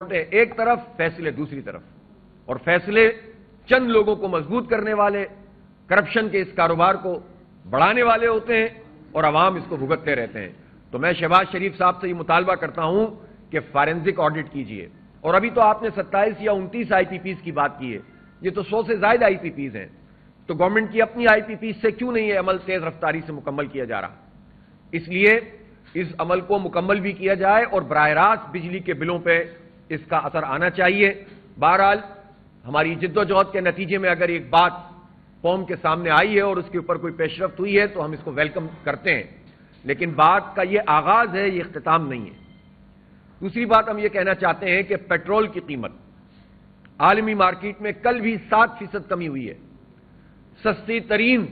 ایک طرف فیصلے دوسری طرف، اور فیصلے چند لوگوں کو مضبوط کرنے والے، کرپشن کے اس کاروبار کو بڑھانے والے ہوتے ہیں اور عوام اس کو بھگتتے رہتے ہیں۔ تو میں شہباز شریف صاحب سے یہ مطالبہ کرتا ہوں کہ فارنزک آڈٹ کیجئے۔ اور ابھی تو آپ نے 27 یا 29 آئی پی پیز کی بات کی ہے، یہ تو 100 سے زائد آئی پی پیز ہیں، تو گورنمنٹ کی اپنی آئی پی پیز سے کیوں نہیں یہ عمل تیز رفتاری سے مکمل کیا جا رہا؟ اس لیے اس عمل کو مکمل بھی کیا جائے اور براہ راست بجلی کے بلوں پہ اس کا اثر آنا چاہیے۔ بہرحال ہماری جد و جہد کے نتیجے میں اگر ایک بات قوم کے سامنے آئی ہے اور اس کے اوپر کوئی پیش رفت ہوئی ہے تو ہم اس کو ویلکم کرتے ہیں، لیکن بات کا یہ آغاز ہے، یہ اختتام نہیں ہے۔ دوسری بات ہم یہ کہنا چاہتے ہیں کہ پیٹرول کی قیمت عالمی مارکیٹ میں کل بھی 7% کمی ہوئی ہے۔ سستی ترین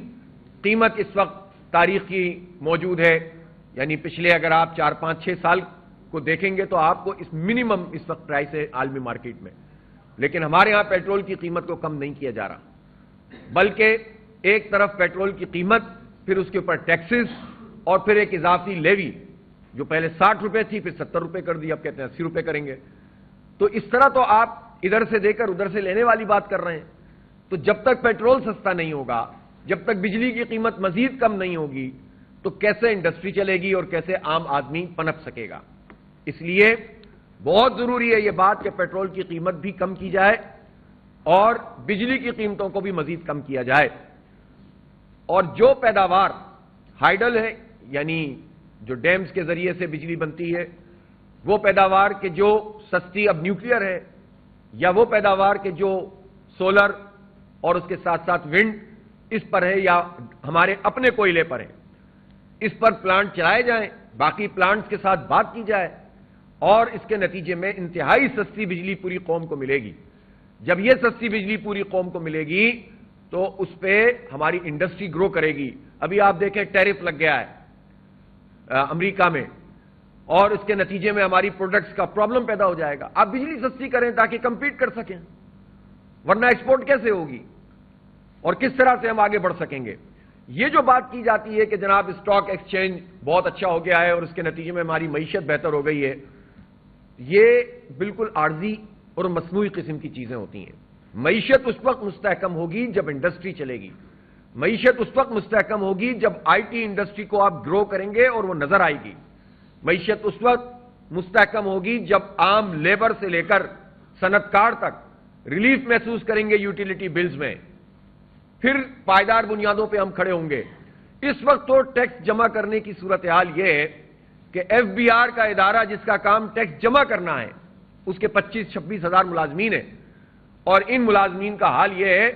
قیمت اس وقت تاریخ کی موجود ہے، یعنی پچھلے اگر آپ 4 5 6 سال کو دیکھیں گے تو آپ کو اس منیمم اس وقت پرائس ہے عالمی مارکیٹ میں، لیکن ہمارے ہاں پیٹرول کی قیمت کو کم نہیں کیا جا رہا، بلکہ ایک طرف پیٹرول کی قیمت، پھر اس کے اوپر ٹیکسز اور پھر ایک اضافی لیوی جو پہلے 60 روپے تھی پھر 70 روپے کر دی، اب کہتے ہیں 80 روپے کریں گے۔ تو اس طرح تو آپ ادھر سے دے کر ادھر سے لینے والی بات کر رہے ہیں۔ تو جب تک پیٹرول سستا نہیں ہوگا، جب تک بجلی کی قیمت مزید کم نہیں ہوگی، تو کیسے انڈسٹری چلے گی اور کیسے عام آدمی پنپ سکے گا؟ اس لیے بہت ضروری ہے یہ بات کہ پیٹرول کی قیمت بھی کم کی جائے اور بجلی کی قیمتوں کو بھی مزید کم کیا جائے، اور جو پیداوار ہائیڈل ہے، یعنی جو ڈیمز کے ذریعے سے بجلی بنتی ہے، وہ پیداوار کے جو سستی اب نیوکلیئر ہے، یا وہ پیداوار کے جو سولر اور اس کے ساتھ ساتھ ونڈ اس پر ہے یا ہمارے اپنے کوئلے پر ہے، اس پر پلانٹ چلائے جائیں، باقی پلانٹس کے ساتھ بات کی جائے، اور اس کے نتیجے میں انتہائی سستی بجلی پوری قوم کو ملے گی۔ جب یہ سستی بجلی پوری قوم کو ملے گی تو اس پہ ہماری انڈسٹری گرو کرے گی۔ ابھی آپ دیکھیں ٹیرف لگ گیا ہے امریکہ میں، اور اس کے نتیجے میں ہماری پروڈکٹس کا پرابلم پیدا ہو جائے گا۔ آپ بجلی سستی کریں تاکہ کمپیٹ کر سکیں، ورنہ ایکسپورٹ کیسے ہوگی اور کس طرح سے ہم آگے بڑھ سکیں گے؟ یہ جو بات کی جاتی ہے کہ جناب اسٹاک ایکسچینج بہت اچھا ہو گیا ہے اور اس کے نتیجے میں ہماری معیشت بہتر ہو گئی ہے، یہ بالکل عارضی اور مصنوعی قسم کی چیزیں ہوتی ہیں۔ معیشت اس وقت مستحکم ہوگی جب انڈسٹری چلے گی، معیشت اس وقت مستحکم ہوگی جب آئی ٹی انڈسٹری کو آپ گرو کریں گے اور وہ نظر آئے گی، معیشت اس وقت مستحکم ہوگی جب عام لیبر سے لے کر صنعت کار تک ریلیف محسوس کریں گے یوٹیلیٹی بلز میں، پھر پائیدار بنیادوں پہ ہم کھڑے ہوں گے۔ اس وقت تو ٹیکس جمع کرنے کی صورتحال یہ ہے کہ ایف بی آر کا ادارہ جس کا کام ٹیکس جمع کرنا ہے، اس کے 25-26 ہزار ملازمین ہیں، اور ان ملازمین کا حال یہ ہے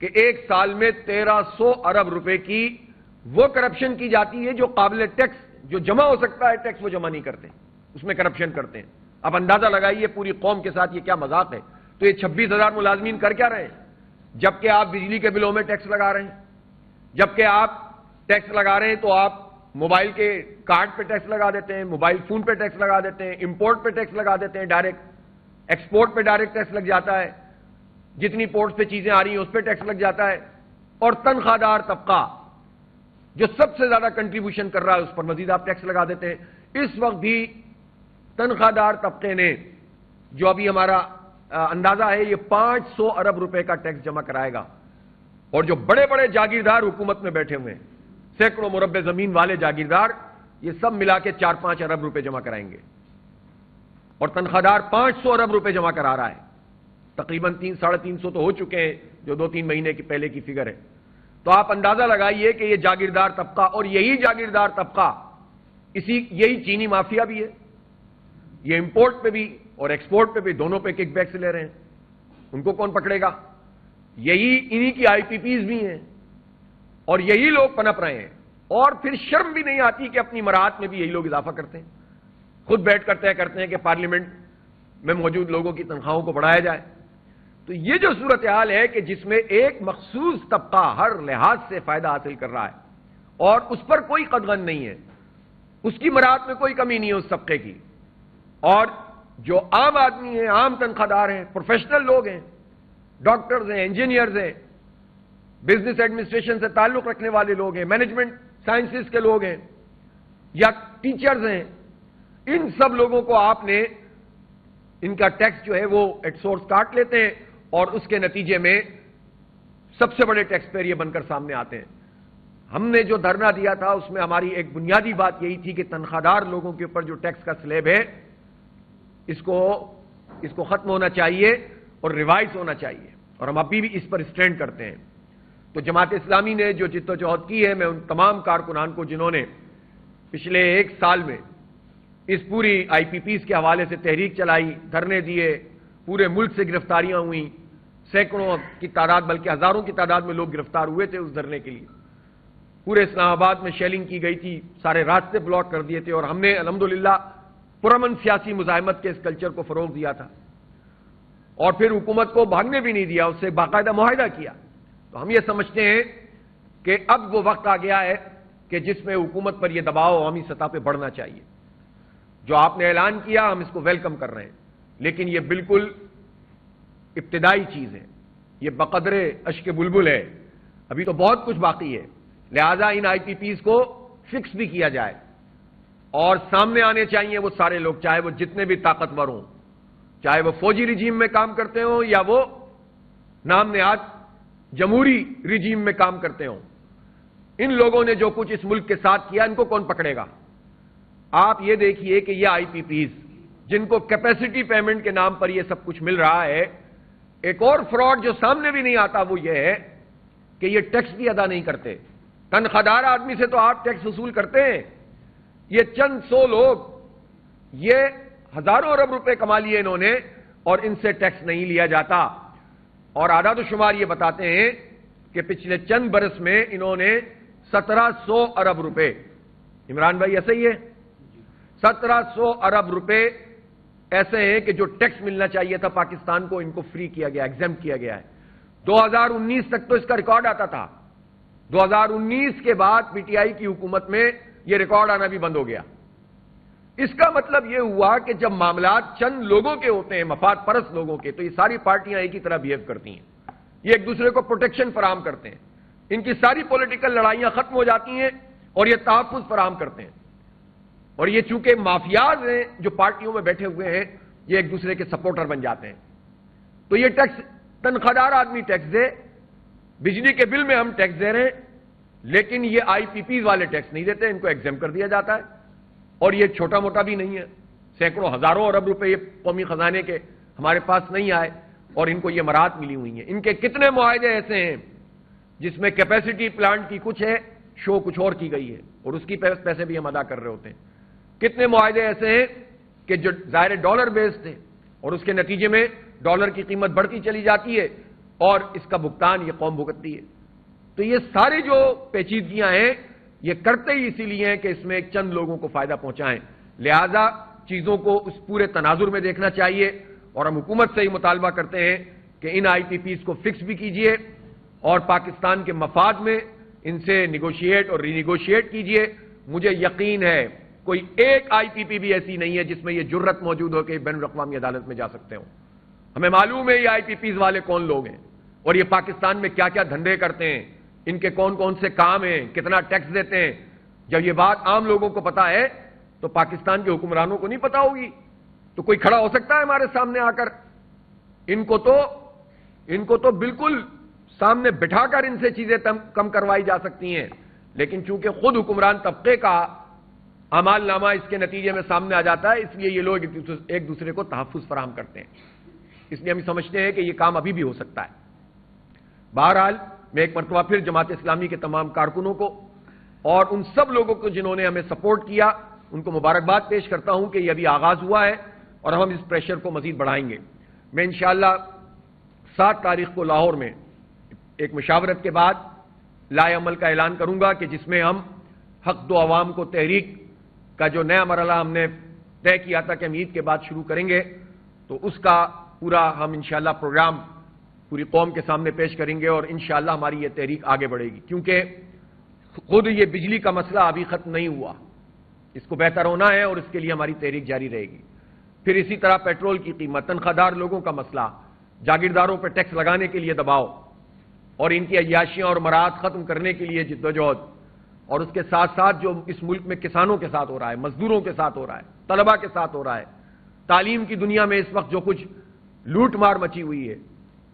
کہ ایک سال میں 1300 ارب روپے کی وہ کرپشن کی جاتی ہے جو قابل ٹیکس، جو جمع ہو سکتا ہے ٹیکس، وہ جمع نہیں کرتے، اس میں کرپشن کرتے ہیں۔ اب اندازہ لگائیے پوری قوم کے ساتھ یہ کیا مذاق ہے۔ تو یہ 26 ہزار ملازمین کر کیا رہے ہیں؟ جبکہ آپ بجلی کے بلوں میں ٹیکس لگا رہے ہیں، جبکہ آپ ٹیکس لگا رہے ہیں تو آپ موبائل کے کارڈ پہ ٹیکس لگا دیتے ہیں، موبائل فون پہ ٹیکس لگا دیتے ہیں، امپورٹ پہ ٹیکس لگا دیتے ہیں ڈائریکٹ، ایکسپورٹ پہ ڈائریکٹ ٹیکس لگ جاتا ہے، جتنی پورٹ پہ چیزیں آ رہی ہیں اس پہ ٹیکس لگ جاتا ہے، اور تنخواہ دار طبقہ جو سب سے زیادہ کنٹریبیوشن کر رہا ہے اس پر مزید آپ ٹیکس لگا دیتے ہیں۔ اس وقت بھی تنخواہ دار طبقے نے، جو ابھی ہمارا اندازہ ہے، یہ 500 ارب روپے کا ٹیکس جمع کرائے گا، اور جو بڑے بڑے جاگیردار حکومت میں بیٹھے ہوئے ہیں، سینکڑوں مربع زمین والے جاگیردار، یہ سب ملا کے 4-5 ارب روپے جمع کرائیں گے، اور تنخواہ دار 500 ارب روپے جمع کرا رہا ہے۔ تقریباً 300-350 تو ہو چکے ہیں، جو 2-3 مہینے کی پہلے کی فگر ہے۔ تو آپ اندازہ لگائیے کہ یہ جاگیردار طبقہ، اور یہی جاگیردار طبقہ یہی چینی مافیا بھی ہے، یہ امپورٹ پہ بھی اور ایکسپورٹ پہ بھی دونوں پہ کک بیکس لے رہے ہیں، ان کو کون پکڑے گا؟ یہی انہی کی آئی پی پیز بھی ہیں، اور یہی لوگ پنپ رہے ہیں، اور پھر شرم بھی نہیں آتی کہ اپنی مراعات میں بھی یہی لوگ اضافہ کرتے ہیں، خود بیٹھ کر طے کرتے ہیں کہ پارلیمنٹ میں موجود لوگوں کی تنخواہوں کو بڑھایا جائے۔ تو یہ جو صورتحال ہے کہ جس میں ایک مخصوص طبقہ ہر لحاظ سے فائدہ حاصل کر رہا ہے اور اس پر کوئی قدغن نہیں ہے، اس کی مراعات میں کوئی کمی نہیں ہے اس طبقے کی، اور جو عام آدمی ہیں، عام تنخواہ دار ہیں، پروفیشنل لوگ ہیں، ڈاکٹرز ہیں، انجینئرز ہیں، بزنس ایڈمنسٹریشن سے تعلق رکھنے والے لوگ ہیں، مینجمنٹ سائنسز کے لوگ ہیں، یا ٹیچرز ہیں، ان سب لوگوں کو آپ نے ان کا ٹیکس جو ہے وہ ایٹ سورس کاٹ لیتے ہیں اور اس کے نتیجے میں سب سے بڑے ٹیکس پیئر یہ بن کر سامنے آتے ہیں۔ ہم نے جو دھرنا دیا تھا اس میں ہماری ایک بنیادی بات یہی تھی کہ تنخواہ دار لوگوں کے اوپر جو ٹیکس کا سلیب ہے اس کو ختم ہونا چاہیے اور ریوائز ہونا چاہیے، اور ہم ابھی بھی اس پر اسٹینڈ کرتے ہیں۔ تو جماعت اسلامی نے جو جدوجہد کی ہے، میں ان تمام کارکنان کو جنہوں نے پچھلے ایک سال میں اس پوری آئی پی پیز کے حوالے سے تحریک چلائی، دھرنے دیے، پورے ملک سے گرفتاریاں ہوئیں، سینکڑوں کی تعداد بلکہ ہزاروں کی تعداد میں لوگ گرفتار ہوئے تھے اس دھرنے کے لیے، پورے اسلام آباد میں شیلنگ کی گئی تھی، سارے راستے بلاک کر دیے تھے، اور ہم نے الحمدللہ پرامن سیاسی مزاحمت کے اس کلچر کو فروغ دیا تھا، اور پھر حکومت کو بھاگنے بھی نہیں دیا، اس سے باقاعدہ معاہدہ کیا۔ تو ہم یہ سمجھتے ہیں کہ اب وہ وقت آ گیا ہے کہ جس میں حکومت پر یہ دباؤ عوامی سطح پہ بڑھنا چاہیے۔ جو آپ نے اعلان کیا ہم اس کو ویلکم کر رہے ہیں، لیکن یہ بالکل ابتدائی چیز ہے، یہ بقدر اشک بلبل ہے، ابھی تو بہت کچھ باقی ہے۔ لہذا ان آئی پی پیز کو فکس بھی کیا جائے، اور سامنے آنے چاہیے وہ سارے لوگ، چاہے وہ جتنے بھی طاقتور ہوں، چاہے وہ فوجی رجیم میں کام کرتے ہوں یا وہ نام نہاد جمہوری رجیم میں کام کرتے ہوں۔ ان لوگوں نے جو کچھ اس ملک کے ساتھ کیا ان کو کون پکڑے گا؟ آپ یہ دیکھیے کہ یہ آئی پی پیز جن کو کیپیسٹی پیمنٹ کے نام پر یہ سب کچھ مل رہا ہے، ایک اور فراڈ جو سامنے بھی نہیں آتا وہ یہ ہے کہ یہ ٹیکس بھی ادا نہیں کرتے۔ تنخواہ دار آدمی سے تو آپ ٹیکس وصول کرتے ہیں، یہ چند سو لوگ یہ ہزاروں ارب روپے کما لیے انہوں نے اور ان سے ٹیکس نہیں لیا جاتا، اور اعداد و شمار یہ بتاتے ہیں کہ پچھلے چند برس میں انہوں نے 1700 ارب روپے، عمران بھائی ایسا ہی ہے، 1700 ارب روپے ایسے ہیں کہ جو ٹیکس ملنا چاہیے تھا پاکستان کو، ان کو فری کیا گیا، ایگزمپٹ کیا گیا ہے۔ 2019 تک تو اس کا ریکارڈ آتا تھا، 2019 کے بعد پی ٹی آئی کی حکومت میں یہ ریکارڈ آنا بھی بند ہو گیا۔ اس کا مطلب یہ ہوا کہ جب معاملات چند لوگوں کے ہوتے ہیں، مفاد پرست لوگوں کے، تو یہ ساری پارٹیاں ایک ہی طرح بہیو کرتی ہیں، یہ ایک دوسرے کو پروٹیکشن فراہم کرتے ہیں، ان کی ساری پولیٹیکل لڑائیاں ختم ہو جاتی ہیں اور یہ تحفظ فراہم کرتے ہیں۔ اور یہ چونکہ مافیاز ہیں جو پارٹیوں میں بیٹھے ہوئے ہیں، یہ ایک دوسرے کے سپورٹر بن جاتے ہیں۔ تو یہ ٹیکس تنخواہ دار آدمی ٹیکس دے، بجلی کے بل میں ہم ٹیکس دے رہے ہیں، لیکن یہ آئی پی پیز والے ٹیکس نہیں دیتے، ان کو ایگزیم کر دیا جاتا ہے، اور یہ چھوٹا موٹا بھی نہیں ہے، سینکڑوں ہزاروں ارب روپے یہ قومی خزانے کے ہمارے پاس نہیں آئے اور ان کو یہ مراحت ملی ہوئی ہیں۔ ان کے کتنے معاہدے ایسے ہیں جس میں کیپیسٹی پلانٹ کی کچھ ہے، شو کچھ اور کی گئی ہے، اور اس کی پیسے بھی ہم ادا کر رہے ہوتے ہیں۔ کتنے معاہدے ایسے ہیں کہ جو ظاہر ڈالر بیس تھے اور اس کے نتیجے میں ڈالر کی قیمت بڑھتی چلی جاتی ہے اور اس کا بھگتان یہ قوم بھگتتی ہے۔ تو یہ ساری جو پیچیدگیاں ہیں یہ کرتے ہی اسی لیے ہیں کہ اس میں چند لوگوں کو فائدہ پہنچائیں، لہذا چیزوں کو اس پورے تناظر میں دیکھنا چاہیے، اور ہم حکومت سے ہی مطالبہ کرتے ہیں کہ ان آئی پی پیز کو فکس بھی کیجئے اور پاکستان کے مفاد میں ان سے نیگوشیٹ اور ری نیگوشیٹ کیجئے۔ مجھے یقین ہے کوئی ایک آئی پی پی بھی ایسی نہیں ہے جس میں یہ جرت موجود ہو کہ بین الاقوامی عدالت میں جا سکتے ہوں۔ ہمیں معلوم ہے یہ آئی پی پیز والے کون لوگ ہیں اور یہ پاکستان میں کیا کیا دھندے کرتے ہیں، ان کے کون کون سے کام ہیں، کتنا ٹیکس دیتے ہیں۔ جب یہ بات عام لوگوں کو پتا ہے تو پاکستان کے حکمرانوں کو نہیں پتا ہوگی؟ تو کوئی کھڑا ہو سکتا ہے ہمارے سامنے آ کر؟ ان کو تو بالکل سامنے بٹھا کر ان سے چیزیں کم کروائی جا سکتی ہیں، لیکن چونکہ خود حکمران طبقے کا اعمال نامہ اس کے نتیجے میں سامنے آ جاتا ہے، اس لیے یہ لوگ ایک دوسرے کو تحفظ فراہم کرتے ہیں۔ اس لیے ہم سمجھتے ہیں کہ یہ کام ابھی بھی ہو سکتا ہے۔ بہرحال میں ایک مرتبہ پھر جماعت اسلامی کے تمام کارکنوں کو اور ان سب لوگوں کو جنہوں نے ہمیں سپورٹ کیا ان کو مبارکباد پیش کرتا ہوں کہ یہ ابھی آغاز ہوا ہے اور ہم اس پریشر کو مزید بڑھائیں گے۔ میں انشاءاللہ 7 تاریخ کو لاہور میں ایک مشاورت کے بعد لائے عمل کا اعلان کروں گا کہ جس میں ہم حق دو عوام کو تحریک کا جو نیا مرحلہ ہم نے طے کیا تھا کہ ہم عید کے بعد شروع کریں گے، تو اس کا پورا ہم انشاءاللہ پروگرام پوری قوم کے سامنے پیش کریں گے، اور انشاءاللہ ہماری یہ تحریک آگے بڑھے گی، کیونکہ خود یہ بجلی کا مسئلہ ابھی ختم نہیں ہوا، اس کو بہتر ہونا ہے اور اس کے لیے ہماری تحریک جاری رہے گی۔ پھر اسی طرح پیٹرول کی قیمت، تنخواہ دار لوگوں کا مسئلہ، جاگیرداروں پر ٹیکس لگانے کے لیے دباؤ اور ان کی عیاشیاں اور مراعات ختم کرنے کے لیے جدوجہد، اور اس کے ساتھ ساتھ جو اس ملک میں کسانوں کے ساتھ ہو رہا ہے، مزدوروں کے ساتھ ہو رہا ہے، طلباء کے ساتھ ہو رہا ہے، تعلیم کی دنیا میں اس وقت جو کچھ لوٹ مار مچی ہوئی ہے،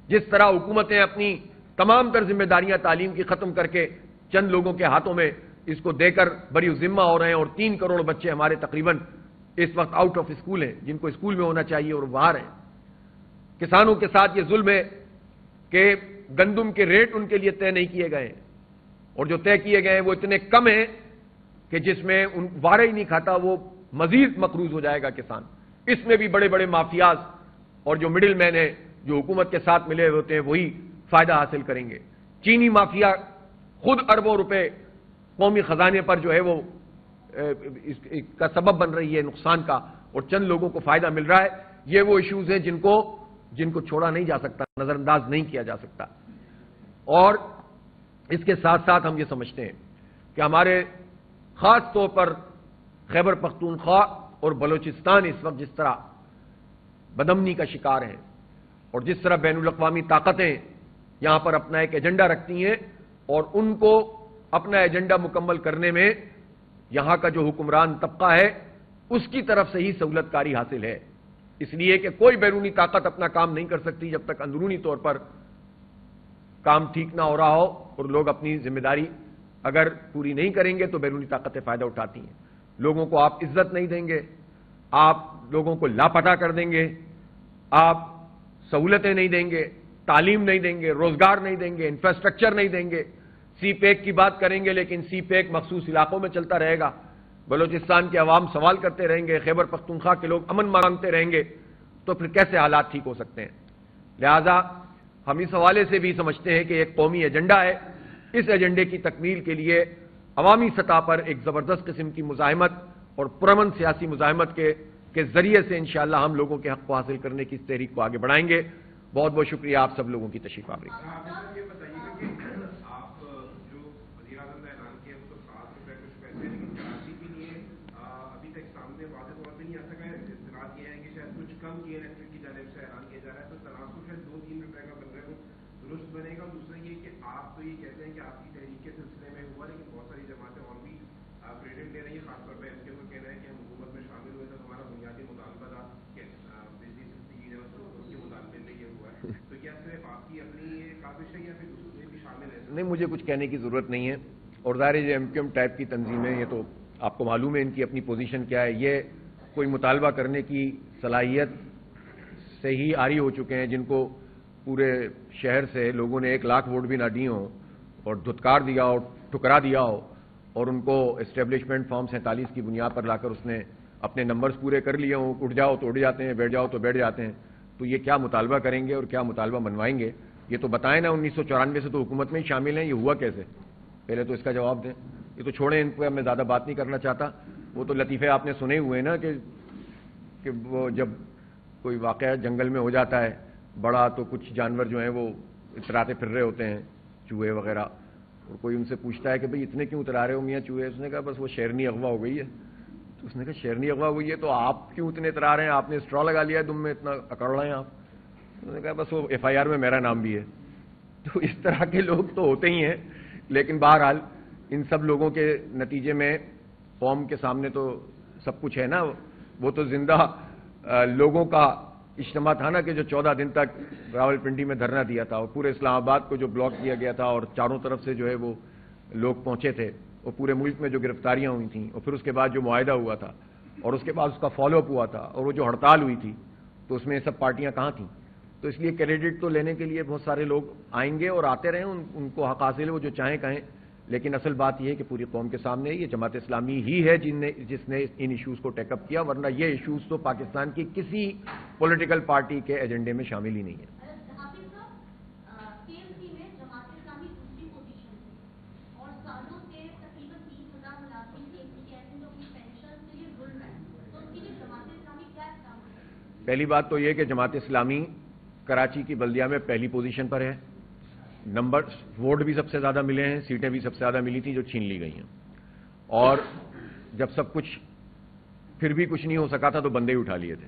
جس طرح حکومتیں اپنی تمام تر ذمہ داریاں تعلیم کی ختم کر کے چند لوگوں کے ہاتھوں میں اس کو دے کر بری ذمہ ہو رہے ہیں، اور 3 کروڑ بچے ہمارے تقریباً اس وقت آؤٹ آف اسکول ہیں، جن کو اسکول میں ہونا چاہیے اور باہر ہیں۔ کسانوں کے ساتھ یہ ظلم ہے کہ گندم کے ریٹ ان کے لیے طے نہیں کیے گئے ہیں، اور جو طے کیے گئے ہیں وہ اتنے کم ہیں کہ جس میں وارہ ہی نہیں کھاتا، وہ مزید مقروض ہو جائے گا کسان۔ اس میں بھی بڑے بڑے مافیاز اور جو مڈل مین ہیں، جو حکومت کے ساتھ ملے ہوتے ہیں، وہی فائدہ حاصل کریں گے۔ چینی مافیا خود اربوں روپے قومی خزانے پر جو ہے وہ اس کا سبب بن رہی ہے نقصان کا، اور چند لوگوں کو فائدہ مل رہا ہے۔ یہ وہ ایشوز ہیں جن کو چھوڑا نہیں جا سکتا، نظر انداز نہیں کیا جا سکتا۔ اور اس کے ساتھ ساتھ ہم یہ سمجھتے ہیں کہ ہمارے خاص طور پر خیبر پختونخوا اور بلوچستان اس وقت جس طرح بدامنی کا شکار ہیں، اور جس طرح بین الاقوامی طاقتیں یہاں پر اپنا ایک ایجنڈا رکھتی ہیں، اور ان کو اپنا ایجنڈا مکمل کرنے میں یہاں کا جو حکمران طبقہ ہے اس کی طرف سے ہی سہولت کاری حاصل ہے، اس لیے کہ کوئی بیرونی طاقت اپنا کام نہیں کر سکتی جب تک اندرونی طور پر کام ٹھیک نہ ہو رہا ہو، اور لوگ اپنی ذمہ داری اگر پوری نہیں کریں گے تو بیرونی طاقتیں فائدہ اٹھاتی ہیں۔ لوگوں کو آپ عزت نہیں دیں گے، آپ لوگوں کو لاپتہ کر دیں گے، آپ سہولتیں نہیں دیں گے، تعلیم نہیں دیں گے، روزگار نہیں دیں گے، انفراسٹرکچر نہیں دیں گے۔ سی پیک کی بات کریں گے لیکن سی پیک مخصوص علاقوں میں چلتا رہے گا، بلوچستان کے عوام سوال کرتے رہیں گے، خیبر پختونخوا کے لوگ امن مانگتے رہیں گے، تو پھر کیسے حالات ٹھیک ہو سکتے ہیں؟ لہذا ہم اس حوالے سے بھی سمجھتے ہیں کہ ایک قومی ایجنڈا ہے، اس ایجنڈے کی تکمیل کے لیے عوامی سطح پر ایک زبردست قسم کی مزاحمت اور پرامن سیاسی مزاحمت کے ذریعے سے انشاءاللہ ہم لوگوں کے حق کو حاصل کرنے کی اس تحریک کو آگے بڑھائیں گے۔ بہت بہت شکریہ آپ سب لوگوں کی تشریف آوری۔ بنے گا۔ دوسرا یہ کہ آپ تو یہ کہتے ہیں کہ آپ کی تحریک کے سلسلے میں ہوا، لیکن بہت ساری جماعتیں اور بھی کریڈٹ لے رہی ہیں، خاص طور پہ ان کے وہ کہہ رہے ہیں کہ ہم حکومت میں شامل ہوئے تو ہمارا بنیادی مطالبہ تھا کہ بجلی سستی کی جائے، اس کے مطالبے میں یہ ہوا ہے۔ تو کیا صرف آپ کی اپنی یہ کاوش ہے یا پھر دوسرے بھی شامل ہے؟ نہیں، مجھے کچھ کہنے کی ضرورت نہیں ہے، اور ظاہر ہے ایم کیو ایم ٹائپ کی تنظیمیں، یہ تو آپ کو معلوم ہے ان کی اپنی پوزیشن کیا ہے، یہ کوئی مطالبہ کرنے کی صلاحیت سے ہی عاری ہو چکے ہیں، جن کو پورے شہر سے لوگوں نے 1 لاکھ ووٹ بھی نہ دیے ہوں اور دھتکار دیا ہو، ٹھکرا دیا ہو، اور ان کو اسٹیبلشمنٹ فارم 47 کی بنیاد پر لا کر اس نے اپنے نمبرز پورے کر لیے ہوں، اٹھ جاؤ تو اٹھ جاتے ہیں، بیٹھ جاؤ تو بیٹھ جاتے ہیں، تو یہ کیا مطالبہ کریں گے اور کیا مطالبہ منوائیں گے؟ یہ تو بتائیں نا، 1994 سے تو حکومت میں ہی شامل ہیں، یہ ہوا کیسے؟ پہلے تو اس کا جواب دیں۔ یہ تو چھوڑیں، ان پہ میں زیادہ بات نہیں کرنا چاہتا۔ وہ تو لطیفے آپ نے سنے ہوئے نا کہ وہ جب کوئی واقعہ جنگل میں ہو جاتا ہے بڑا، تو کچھ جانور جو ہیں وہ اتراتے پھر رہے ہوتے ہیں، چوہے وغیرہ، اور کوئی ان سے پوچھتا ہے کہ بھئی اتنے کیوں اترا رہے ہو میاں چوہے؟ اس نے کہا بس وہ شیرنی اغوا ہو گئی ہے۔ تو اس نے کہا شیرنی اغوا ہوئی ہے تو آپ کیوں اتنے اترا رہے ہیں؟ آپ نے اسٹرا لگا لیا ہے دم میں، اتنا اکڑ رہے ہیں آپ؟ اس نے کہا بس وہ ایف آئی آر میں میرا نام بھی ہے۔ تو اس طرح کے لوگ تو ہوتے ہی ہیں، لیکن بہرحال ان سب لوگوں کے نتیجے میں قوم کے سامنے تو سب کچھ ہے نا۔ وہ تو زندہ لوگوں کا اجتماع تھا نا کہ جو 14 دن تک راولپنڈی میں دھرنا دیا تھا، اور پورے اسلام آباد کو جو بلاک کیا گیا تھا، اور چاروں طرف سے جو ہے وہ لوگ پہنچے تھے، اور پورے ملک میں جو گرفتاریاں ہوئی تھیں، اور پھر اس کے بعد جو معاہدہ ہوا تھا، اور اس کے بعد اس کا فالو اپ ہوا تھا، اور وہ جو ہڑتال ہوئی تھی، تو اس میں یہ سب پارٹیاں کہاں تھیں؟ تو اس لیے کریڈٹ تو لینے کے لیے بہت سارے لوگ آئیں گے اور آتے رہیں، ان کو حق حاصل ہے، وہ جو چاہیں کہیں، لیکن اصل بات یہ ہے کہ پوری قوم کے سامنے یہ جماعت اسلامی ہی ہے جس نے ان ایشوز کو ٹیک اپ کیا، ورنہ یہ ایشوز تو پاکستان کی کسی پولیٹیکل پارٹی کے ایجنڈے میں شامل ہی نہیں ہے۔ پہلی بات تو یہ کہ جماعت اسلامی کراچی کی بلدیہ میں پہلی پوزیشن پر ہے، نمبر ووٹ بھی سب سے زیادہ ملے ہیں، سیٹیں بھی سب سے زیادہ ملی تھیں جو چھین لی گئی ہیں، اور جب سب کچھ پھر بھی کچھ نہیں ہو سکا تھا تو بندے ہی اٹھا لیے تھے۔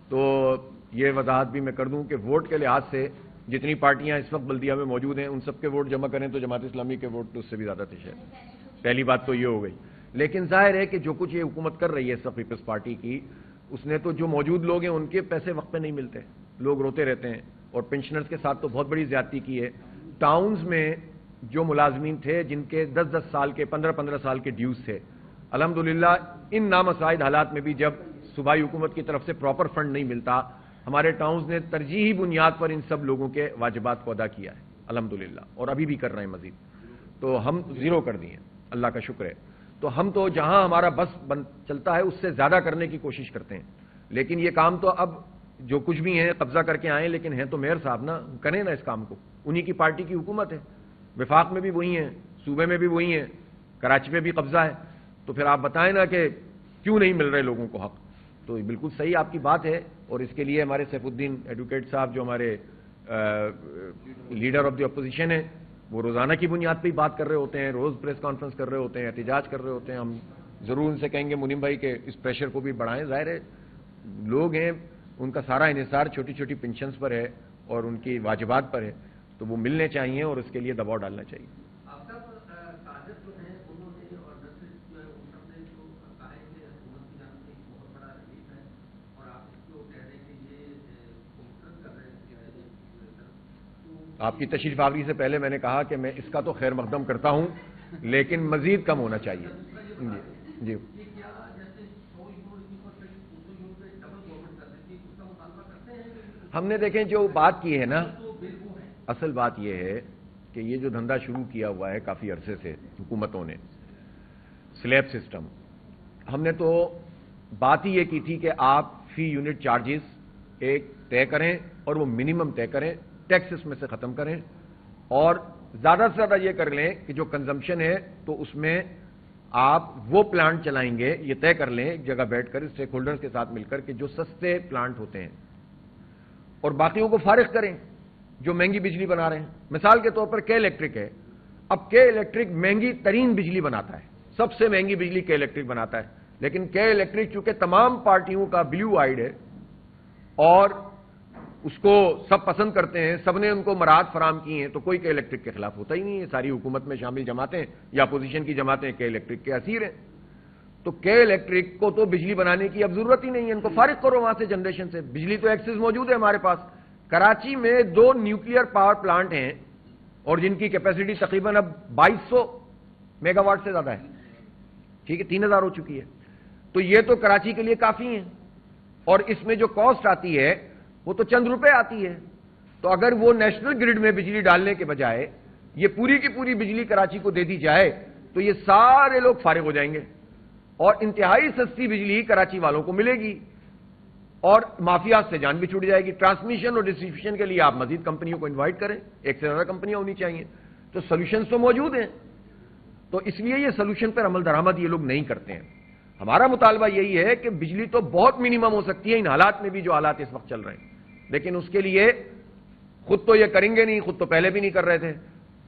تو یہ وضاحت بھی میں کر دوں کہ ووٹ کے لحاظ سے جتنی پارٹیاں اس وقت بلدیہ میں موجود ہیں ان سب کے ووٹ جمع کریں تو جماعت اسلامی کے ووٹ تو اس سے بھی زیادہ تھے شاید۔ پہلی بات تو یہ ہو گئی، لیکن ظاہر ہے کہ جو کچھ یہ حکومت کر رہی ہے اس وقت پیپلز پارٹی کی، اس نے تو جو موجود لوگ ہیں ان کے پیسے وقت پہ نہیں ملتے, لوگ روتے رہتے ہیں, اور پینشنرز کے ساتھ تو بہت بڑی زیادتی کی ہے. ٹاؤنز میں جو ملازمین تھے جن کے 10-10 سال کے 15-15 سال کے ڈیوز تھے, الحمدللہ ان نامساعد حالات میں بھی جب صوبائی حکومت کی طرف سے پراپر فنڈ نہیں ملتا, ہمارے ٹاؤنز نے ترجیحی بنیاد پر ان سب لوگوں کے واجبات کو ادا کیا ہے الحمدللہ, اور ابھی بھی کر رہے ہیں مزید. تو ہم زیرو کر دیے, اللہ کا شکر ہے. تو ہم تو جہاں ہمارا بس چلتا ہے اس سے زیادہ کرنے کی کوشش کرتے ہیں, لیکن یہ کام تو اب جو کچھ بھی ہیں قبضہ کر کے آئے, لیکن ہیں تو میئر صاحب نا, کریں نا اس کام کو, انہی کی پارٹی کی حکومت ہے, وفاق میں بھی وہی ہیں, صوبے میں بھی وہی ہیں, کراچی میں بھی قبضہ ہے. تو پھر آپ بتائیں نا کہ کیوں نہیں مل رہے لوگوں کو حق. تو بالکل صحیح آپ کی بات ہے, اور اس کے لیے ہمارے سیف الدین ایڈوکیٹ صاحب جو ہمارے لیڈر آف دی اپوزیشن ہیں, وہ روزانہ کی بنیاد پہ ہی بات کر رہے ہوتے ہیں, روز پریس کانفرنس کر رہے ہوتے ہیں, احتجاج کر رہے ہوتے ہیں. ہم ضرور ان سے کہیں گے منیم بھائی کہ اس پریشر کو بھی بڑھائیں. ظاہر ہے لوگ ہیں, ان کا سارا انحصار چھوٹی چھوٹی پینشنز پر ہے اور ان کی واجبات پر ہے, تو وہ ملنے چاہیے اور اس کے لیے دباؤ ڈالنا چاہیے. آپ کی تشریف آوری سے پہلے میں نے کہا کہ میں اس کا تو خیر مقدم کرتا ہوں, لیکن مزید کم ہونا چاہیے. جی ہم نے دیکھیں جو بات کی ہے نا, اصل بات یہ ہے کہ یہ جو دھندا شروع کیا ہوا ہے کافی عرصے سے حکومتوں نے, سلیب سسٹم, ہم نے تو بات ہی یہ کی تھی کہ آپ فی یونٹ چارجز ایک طے کریں اور وہ منیمم طے کریں, ٹیکس اس میں سے ختم کریں, اور زیادہ سے زیادہ یہ کر لیں کہ جو کنزمپشن ہے تو اس میں آپ وہ پلانٹ چلائیں گے, یہ طے کر لیں ایک جگہ بیٹھ کر اسٹیک ہولڈرز کے ساتھ مل کر کہ جو سستے پلانٹ ہوتے ہیں, اور باقیوں کو فارغ کریں جو مہنگی بجلی بنا رہے ہیں. مثال کے طور پر کے الیکٹرک ہے, اب کے الیکٹرک مہنگی ترین بجلی بناتا ہے, سب سے مہنگی بجلی کے الیکٹرک بناتا ہے, لیکن کے الیکٹرک چونکہ تمام پارٹیوں کا بلیو آئیڈ ہے اور اس کو سب پسند کرتے ہیں, سب نے ان کو مراعات فراہم کی ہیں, تو کوئی کے الیکٹرک کے خلاف ہوتا ہی نہیں ہے. ساری حکومت میں شامل جماعتیں یا اپوزیشن کی جماعتیں کے الیکٹرک کے اسیر ہیں. تو کے الیکٹرک کو تو بجلی بنانے کی اب ضرورت ہی نہیں ہے, ان کو فارغ کرو وہاں سے جنریشن سے. بجلی تو ایکسس موجود ہے ہمارے پاس. کراچی میں 2 نیوکلیئر پاور پلانٹ ہیں اور جن کی کیپیسٹی تقریباً اب 2200 میگا واٹ سے زیادہ ہے, ٹھیک ہے, 3000 ہو چکی ہے. تو یہ تو کراچی کے لیے کافی ہیں, اور اس میں جو کاسٹ آتی ہے وہ تو چند روپے آتی ہے. تو اگر وہ نیشنل گرڈ میں بجلی ڈالنے کے بجائے یہ پوری کی پوری بجلی کراچی کو دے دی جائے تو یہ سارے لوگ فارغ ہو جائیں گے, اور انتہائی سستی بجلی کراچی والوں کو ملے گی, اور مافیات سے جان بھی چھوٹ جائے گی. ٹرانسمیشن اور ڈسٹریبیوشن کے لیے آپ مزید کمپنیوں کو انوائٹ کریں, ایک سے زیادہ کمپنیاں ہونی چاہیے. تو سولوشنز تو موجود ہیں, تو اس لیے یہ سولوشن پر عمل درآمد یہ لوگ نہیں کرتے ہیں. ہمارا مطالبہ یہی ہے کہ بجلی تو بہت منیمم ہو سکتی ہے ان حالات میں بھی جو حالات اس وقت چل رہے ہیں, لیکن اس کے لیے خود تو یہ کریں گے نہیں, خود تو پہلے بھی نہیں کر رہے تھے,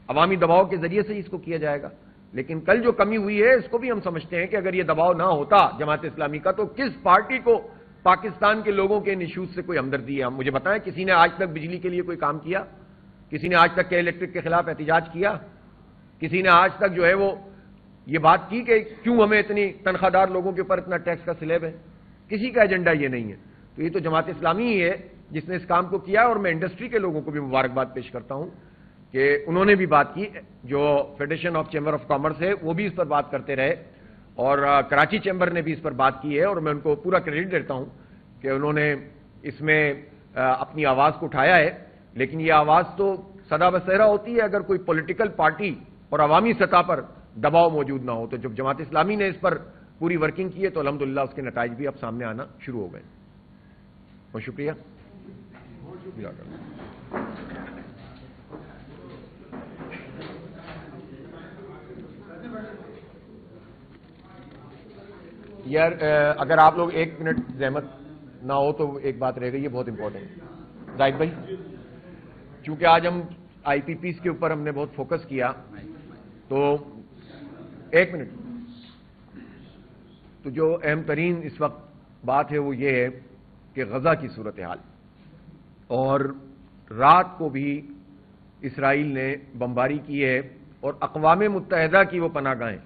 عوامی دباؤ کے ذریعے سے اس کو کیا جائے گا. لیکن کل جو کمی ہوئی ہے اس کو بھی ہم سمجھتے ہیں کہ اگر یہ دباؤ نہ ہوتا جماعت اسلامی کا تو کس پارٹی کو پاکستان کے لوگوں کے نشوز سے کوئی ہمدردی ہے؟ مجھے بتائیں, کسی نے آج تک بجلی کے لیے کوئی کام کیا؟ کسی نے آج تک کے الیکٹرک کے خلاف احتجاج کیا؟ کسی نے آج تک جو ہے وہ یہ بات کی کہ کیوں ہمیں اتنی تنخواہ دار لوگوں کے اوپر اتنا ٹیکس کا سلیب ہے؟ کسی کا ایجنڈا یہ نہیں ہے. تو یہ تو جماعت اسلامی ہی ہے جس نے اس کام کو کیا, اور میں انڈسٹری کے لوگوں کو بھی مبارکباد پیش کرتا ہوں کہ انہوں نے بھی بات کی. جو federation of chamber of commerce ہے وہ بھی اس پر بات کرتے رہے, اور کراچی چیمبر نے بھی اس پر بات کی ہے, اور میں ان کو پورا کریڈٹ دیتا ہوں کہ انہوں نے اس میں اپنی آواز کو اٹھایا ہے. لیکن یہ آواز تو سدا بصیرہ ہوتی ہے اگر کوئی پولیٹیکل پارٹی اور عوامی سطح پر دباؤ موجود نہ ہو. تو جب جماعت اسلامی نے اس پر پوری ورکنگ کی ہے تو الحمدللہ اس کے نتائج بھی اب سامنے آنا شروع ہو گئے. بہت شکریہ. یار اگر آپ لوگ 1 منٹ زحمت نہ ہو تو ایک بات رہ گئی, یہ بہت امپورٹنٹ ہے زاہد بھائی, چونکہ آج ہم آئی پی پیز کے اوپر ہم نے بہت فوکس کیا, تو 1 منٹ. تو جو اہم ترین اس وقت بات ہے وہ یہ ہے کہ غزہ کی صورتحال, اور رات کو بھی اسرائیل نے بمباری کی ہے, اور اقوام متحدہ کی وہ پناہ گاہیں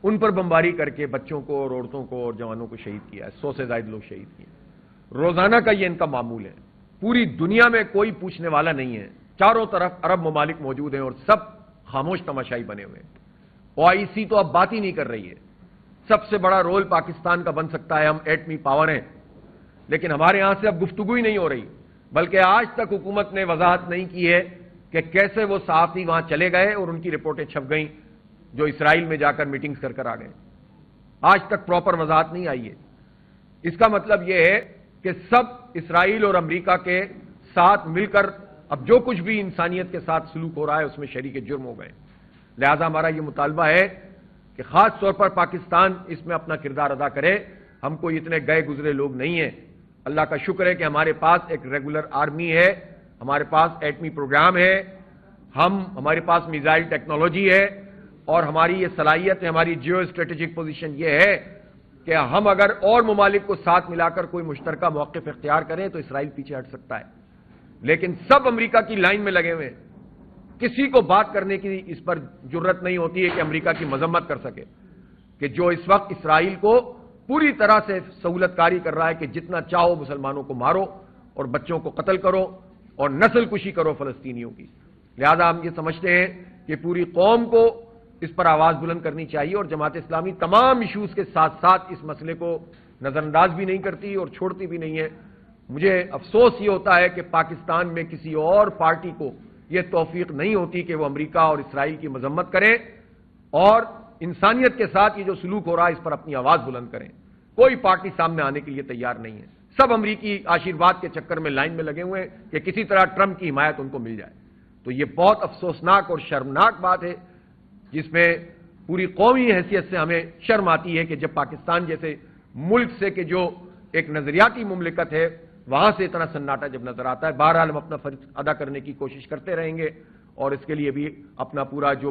ان پر بمباری کر کے بچوں کو اور عورتوں کو اور جوانوں کو شہید کیا ہے. 100 سے زائد لوگ شہید کیے. روزانہ کا یہ ان کا معمول ہے. پوری دنیا میں کوئی پوچھنے والا نہیں ہے. چاروں طرف عرب ممالک موجود ہیں اور سب خاموش تماشائی بنے ہوئے ہیں. OIC تو اب بات ہی نہیں کر رہی ہے. سب سے بڑا رول پاکستان کا بن سکتا ہے, ہم ایٹمی پاور ہیں, لیکن ہمارے یہاں سے اب گفتگو ہی نہیں ہو رہی. بلکہ آج تک حکومت نے وضاحت نہیں کی ہے کہ کیسے وہ صحافی وہاں چلے گئے اور ان کی رپورٹیں چھپ گئیں جو اسرائیل میں جا کر میٹنگز کر کر آ گئے. آج تک پراپر وضاحت نہیں آئی ہے. اس کا مطلب یہ ہے کہ سب اسرائیل اور امریکہ کے ساتھ مل کر اب جو کچھ بھی انسانیت کے ساتھ سلوک ہو رہا ہے اس میں شریک جرم ہو گئے. لہذا ہمارا یہ مطالبہ ہے کہ خاص طور پر پاکستان اس میں اپنا کردار ادا کرے. ہم کوئی اتنے گئے گزرے لوگ نہیں ہیں. اللہ کا شکر ہے کہ ہمارے پاس ایک ریگولر آرمی ہے, ہمارے پاس ایٹمی پروگرام ہے, ہمارے پاس میزائل ٹیکنالوجی ہے, اور ہماری یہ صلاحیت ہے, ہماری جیو اسٹریٹجک پوزیشن یہ ہے کہ ہم اگر اور ممالک کو ساتھ ملا کر کوئی مشترکہ موقف اختیار کریں تو اسرائیل پیچھے ہٹ سکتا ہے. لیکن سب امریکہ کی لائن میں لگے ہوئے ہیں. کسی کو بات کرنے کی اس پر جرت نہیں ہوتی ہے کہ امریکہ کی مذمت کر سکے کہ جو اس وقت اسرائیل کو پوری طرح سے سہولت کاری کر رہا ہے کہ جتنا چاہو مسلمانوں کو مارو اور بچوں کو قتل کرو اور نسل کشی کرو فلسطینیوں کی. لہذا ہم یہ سمجھتے ہیں کہ پوری قوم کو اس پر آواز بلند کرنی چاہیے, اور جماعت اسلامی تمام ایشوز کے ساتھ ساتھ اس مسئلے کو نظر انداز بھی نہیں کرتی اور چھوڑتی بھی نہیں ہے. مجھے افسوس یہ ہوتا ہے کہ پاکستان میں کسی اور پارٹی کو یہ توفیق نہیں ہوتی کہ وہ امریکہ اور اسرائیل کی مذمت کریں اور انسانیت کے ساتھ یہ جو سلوک ہو رہا ہے اس پر اپنی آواز بلند کریں. کوئی پارٹی سامنے آنے کے لیے تیار نہیں ہے. سب امریکی آشیرواد کے چکر میں لائن میں لگے ہوئے ہیں کہ کسی طرح ٹرمپ کی حمایت ان کو مل جائے. تو یہ بہت افسوسناک اور شرمناک بات ہے جس میں پوری قومی حیثیت سے ہمیں شرم آتی ہے کہ جب پاکستان جیسے ملک سے کہ جو ایک نظریاتی مملکت ہے وہاں سے اتنا سناٹا جب نظر آتا ہے. بہرحال ہم اپنا فرض ادا کرنے کی کوشش کرتے رہیں گے اور اس کے لیے بھی اپنا پورا جو بھی